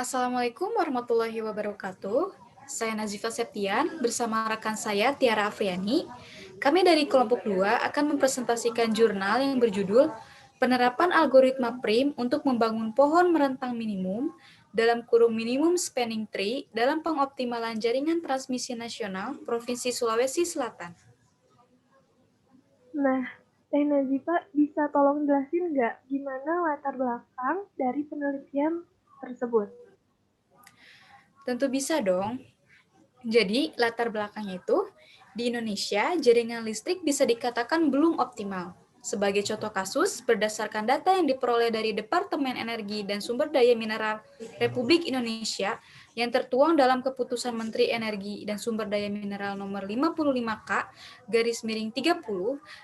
Assalamualaikum warahmatullahi wabarakatuh. Saya Nazifa Septian bersama rekan saya Tiara Afriani. Kami dari kelompok 2 akan mempresentasikan jurnal yang berjudul Penerapan Algoritma Prim untuk Membangun Pohon Merentang Minimum dalam kurung Minimum Spanning Tree dalam pengoptimalan jaringan transmisi nasional Provinsi Sulawesi Selatan. Nah, Teh Nazifa bisa tolong jelasin nggak gimana latar belakang dari penelitian tersebut? Tentu bisa dong. Jadi, latar belakangnya itu, di Indonesia, jaringan listrik bisa dikatakan belum optimal. Sebagai contoh kasus, berdasarkan data yang diperoleh dari Departemen Energi dan Sumber Daya Mineral Republik Indonesia yang tertuang dalam Keputusan Menteri Energi dan Sumber Daya Mineral nomor 55K garis miring 30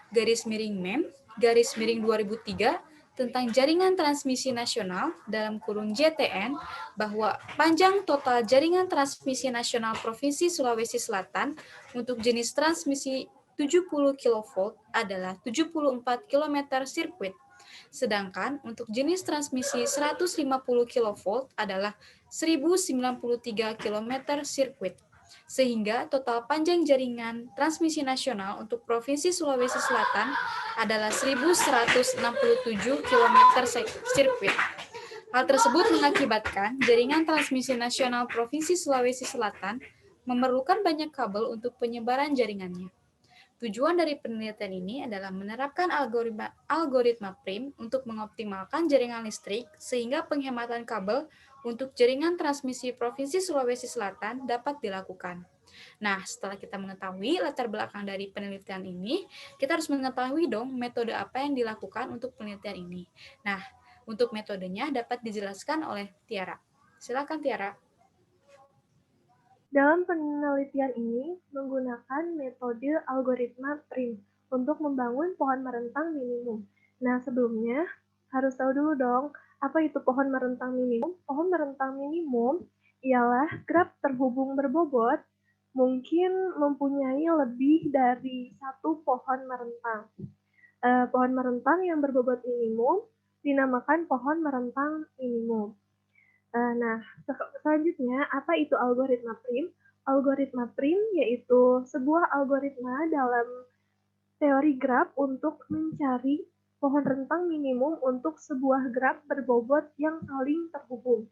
garis miring MEM garis miring 2003 tentang jaringan transmisi nasional dalam kurung JTN bahwa panjang total jaringan transmisi nasional Provinsi Sulawesi Selatan untuk jenis transmisi 70 kV adalah 74 km sirkuit. Sedangkan untuk jenis transmisi 150 kV adalah 1093 km sirkuit. Sehingga total panjang jaringan transmisi nasional untuk Provinsi Sulawesi Selatan adalah 1167 km sirkuit. Hal tersebut mengakibatkan jaringan transmisi nasional Provinsi Sulawesi Selatan memerlukan banyak kabel untuk penyebaran jaringannya. Tujuan dari penelitian ini adalah menerapkan algoritma prim untuk mengoptimalkan jaringan listrik sehingga penghematan kabel untuk jaringan transmisi Provinsi Sulawesi Selatan dapat dilakukan. Nah, setelah kita mengetahui latar belakang dari penelitian ini, kita harus mengetahui dong metode apa yang dilakukan untuk penelitian ini. Nah, untuk metodenya dapat dijelaskan oleh Tiara. Silakan Tiara. Dalam penelitian ini menggunakan metode algoritma prim untuk membangun pohon merentang minimum. Nah, sebelumnya harus tahu dulu dong, apa itu pohon merentang minimum? Pohon merentang minimum ialah graf terhubung berbobot mungkin mempunyai lebih dari satu pohon merentang. Pohon merentang yang berbobot minimum dinamakan pohon merentang minimum. Nah, selanjutnya, apa itu algoritma prim? Algoritma prim yaitu sebuah algoritma dalam teori graf untuk mencari pohon rentang minimum untuk sebuah graf berbobot yang saling terhubung.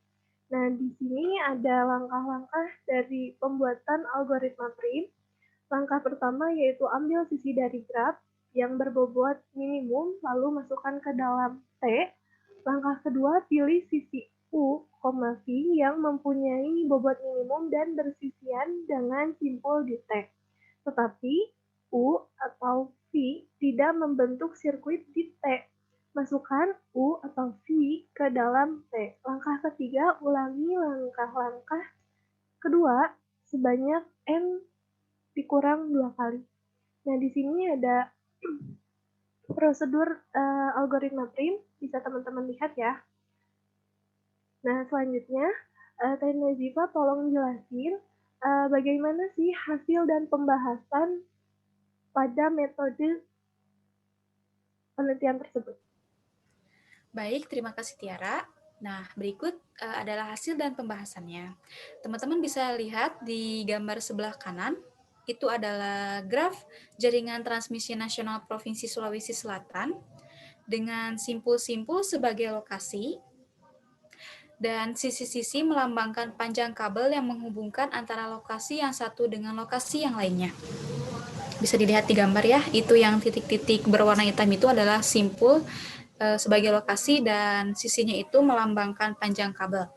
Nah, di sini ada langkah-langkah dari pembuatan algoritma prim. Langkah pertama yaitu ambil sisi dari graf yang berbobot minimum, lalu masukkan ke dalam T. Langkah kedua, pilih sisi U, V yang mempunyai bobot minimum dan bersisian dengan simpul di T. Tetapi U atau V tidak membentuk sirkuit di T. Masukkan U atau V ke dalam T. Langkah ketiga, ulangi langkah-langkah kedua sebanyak N dikurang 2 kali. Nah, di sini ada prosedur algoritma prim, bisa teman-teman lihat ya. Nah, selanjutnya, Teh Nazifa tolong jelasin bagaimana sih hasil dan pembahasan pada metode penelitian tersebut. Baik, terima kasih Tiara. Nah, berikut adalah hasil dan pembahasannya. Teman-teman bisa lihat di gambar sebelah kanan, itu adalah graf jaringan transmisi nasional Provinsi Sulawesi Selatan dengan simpul-simpul sebagai lokasi dan sisi-sisi melambangkan panjang kabel yang menghubungkan antara lokasi yang satu dengan lokasi yang lainnya. Bisa dilihat di gambar ya, itu yang titik-titik berwarna hitam itu adalah simpul sebagai lokasi dan sisinya itu melambangkan panjang kabel.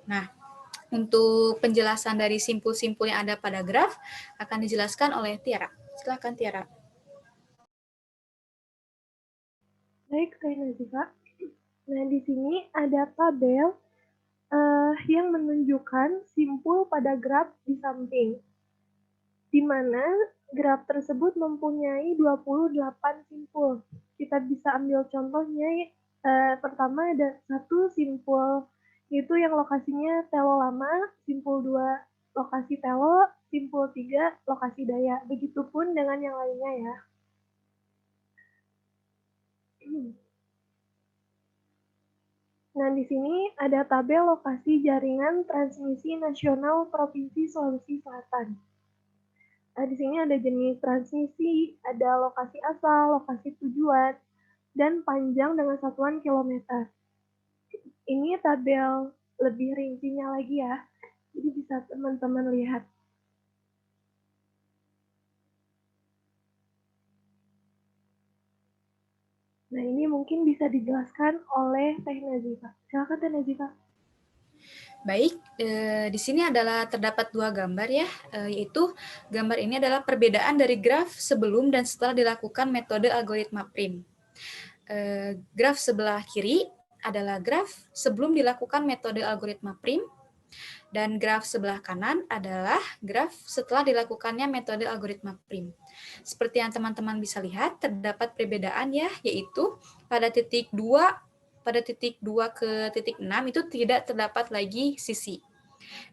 Nah, untuk penjelasan dari simpul-simpul yang ada pada graf akan dijelaskan oleh Tiara. Silakan Tiara. Baik, Teh Nazifa. Nah, di sini ada tabel yang menunjukkan simpul pada graf di samping, di mana graf tersebut mempunyai 28 simpul. Kita bisa ambil contohnya, pertama ada satu simpul, itu yang lokasinya telo lama, simpul 2 lokasi telo, simpul 3 lokasi daya. Begitupun dengan yang lainnya ya. Nah, di sini ada tabel lokasi jaringan transmisi nasional Provinsi Sulawesi Selatan. Di sini ada jenis transmisi, ada lokasi asal, lokasi tujuan, dan panjang dengan satuan kilometer. Ini tabel lebih rincinya lagi ya, jadi bisa teman-teman lihat. Nah, ini mungkin bisa dijelaskan oleh Teh Nazifa. Silakan Teh Nazifa. Baik, di sini adalah terdapat dua gambar ya, yaitu gambar ini adalah perbedaan dari graf sebelum dan setelah dilakukan metode algoritma prim. Graf sebelah kiri adalah graf sebelum dilakukan metode algoritma prim, dan graf sebelah kanan adalah graf setelah dilakukannya metode algoritma prim. Seperti yang teman-teman bisa lihat, terdapat perbedaan ya, yaitu pada titik 2 ke titik 6 itu tidak terdapat lagi sisi.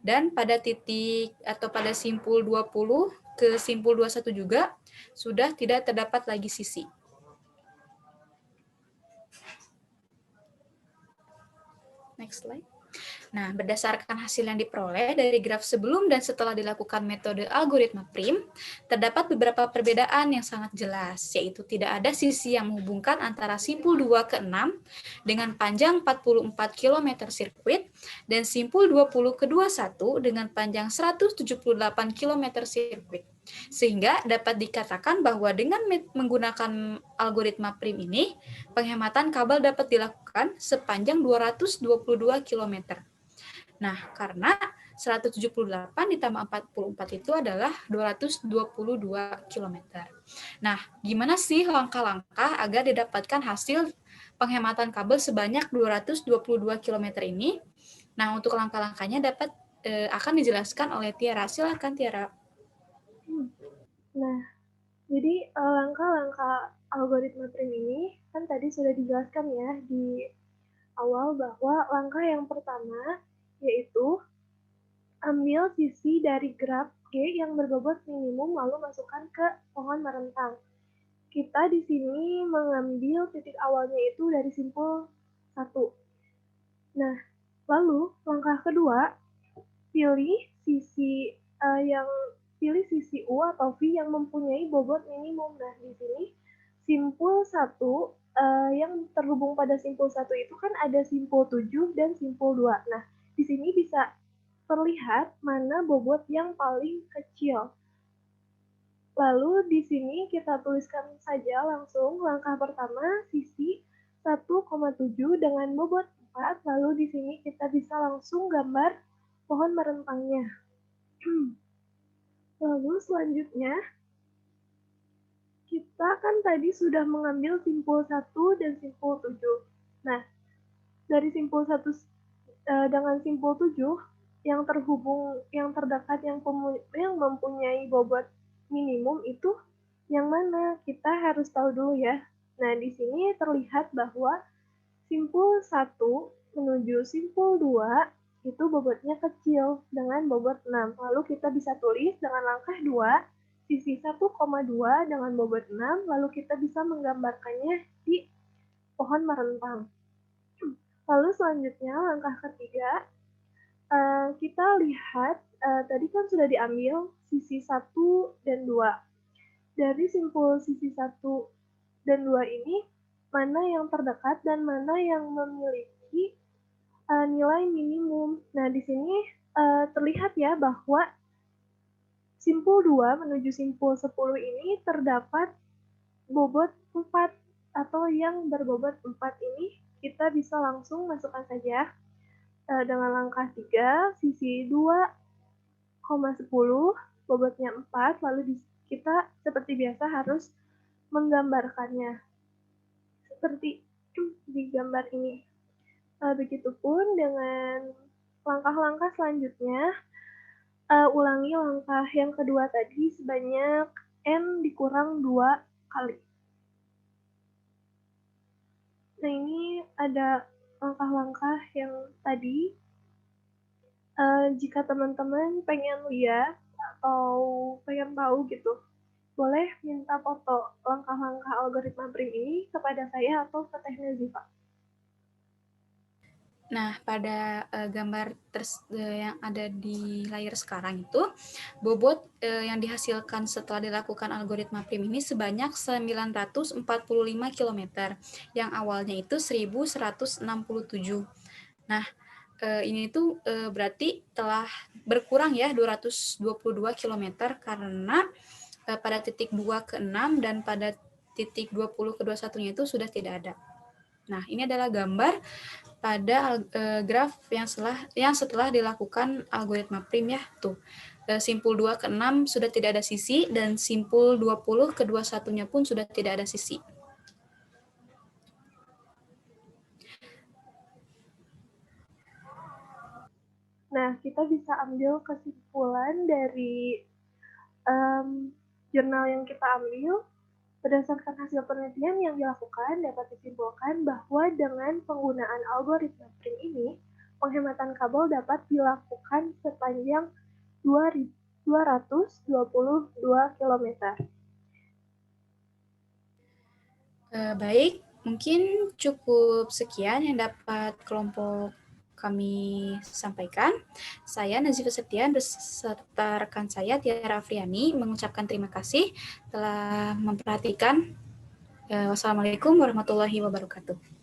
Dan pada titik atau pada simpul 20 ke simpul 21 juga sudah tidak terdapat lagi sisi. Next slide. Nah, berdasarkan hasil yang diperoleh dari graf sebelum dan setelah dilakukan metode algoritma prim, terdapat beberapa perbedaan yang sangat jelas, yaitu tidak ada sisi yang menghubungkan antara simpul 2 ke 6 dengan panjang 44 km sirkuit dan simpul 20 ke 21 dengan panjang 178 km sirkuit. Sehingga dapat dikatakan bahwa dengan menggunakan algoritma prim ini, penghematan kabel dapat dilakukan sepanjang 222 km. Nah, karena 178 ditambah 44 itu adalah 222 km. Nah, gimana sih langkah-langkah agar didapatkan hasil penghematan kabel sebanyak 222 km ini? Nah, untuk langkah-langkahnya akan dijelaskan oleh Tiara. Silakan Tiara. Nah, jadi langkah-langkah algoritma prim ini kan tadi sudah dijelaskan ya di awal bahwa langkah yang pertama yaitu ambil sisi dari graf G yang berbobot minimum lalu masukkan ke pohon merentang. Kita di sini mengambil titik awalnya itu dari simpul 1. Nah, lalu langkah kedua, pilih sisi U atau V yang mempunyai bobot minimum. Nah, di sini simpul 1 yang terhubung pada simpul 1 itu kan ada simpul 7 dan simpul 2. Nah, di sini bisa terlihat mana bobot yang paling kecil. Lalu di sini kita tuliskan saja langsung langkah pertama sisi 1,7 dengan bobot 4. Lalu di sini kita bisa langsung gambar pohon merentangnya. Lalu selanjutnya kita kan tadi sudah mengambil simpul 1 dan simpul 7. Nah, dari simpul 1 dengan simpul 7 yang terhubung, yang terdekat, yang mempunyai bobot minimum itu yang mana? Kita harus tahu dulu ya. Nah, di sini terlihat bahwa simpul 1 menuju simpul 2 itu bobotnya kecil dengan bobot 6. Lalu kita bisa tulis dengan langkah 2, sisi 1,2 dengan bobot 6, lalu kita bisa menggambarkannya di pohon merentang. Lalu selanjutnya langkah ketiga, kita lihat tadi kan sudah diambil sisi 1 dan 2. Dari simpul sisi 1 dan 2 ini, mana yang terdekat dan mana yang memiliki nilai minimum. Nah, di sini terlihat ya bahwa simpul 2 menuju simpul 10 ini terdapat bobot 4 atau yang berbobot 4 ini kita bisa langsung masukkan saja dengan langkah 3, sisi 2,10 bobotnya 4, lalu kita seperti biasa harus menggambarkannya seperti di gambar ini. Begitupun dengan langkah-langkah selanjutnya, ulangi langkah yang kedua tadi sebanyak N dikurang 2 kali. Nah, ini ada langkah-langkah yang tadi. Jika teman-teman pengen lihat atau pengen tahu gitu, boleh minta foto langkah-langkah algoritma prim ini kepada saya atau ke Teh Nazifa. Nah, pada gambar yang ada di layar sekarang itu, bobot yang dihasilkan setelah dilakukan algoritma PRIM ini sebanyak 945 km, yang awalnya itu 1167. Nah, ini tuh berarti telah berkurang ya 222 km karena pada titik 2 ke 6 dan pada titik 20 ke 21-nya itu sudah tidak ada. Nah, ini adalah gambar pada graf yang setelah dilakukan algoritma PRIM ya. Tuh, simpul 2 ke 6 sudah tidak ada sisi dan simpul 20 ke 21-nya pun sudah tidak ada sisi. Nah, kita bisa ambil kesimpulan dari jurnal yang kita ambil. Berdasarkan hasil penelitian yang dilakukan, dapat disimpulkan bahwa dengan penggunaan algoritma PRIM ini, penghematan kabel dapat dilakukan sepanjang 222 km. Baik, mungkin cukup sekian yang dapat kelompok kami sampaikan. Saya Nazifa Septian beserta rekan saya Tiara Afriani mengucapkan terima kasih telah memperhatikan. Wassalamualaikum warahmatullahi wabarakatuh.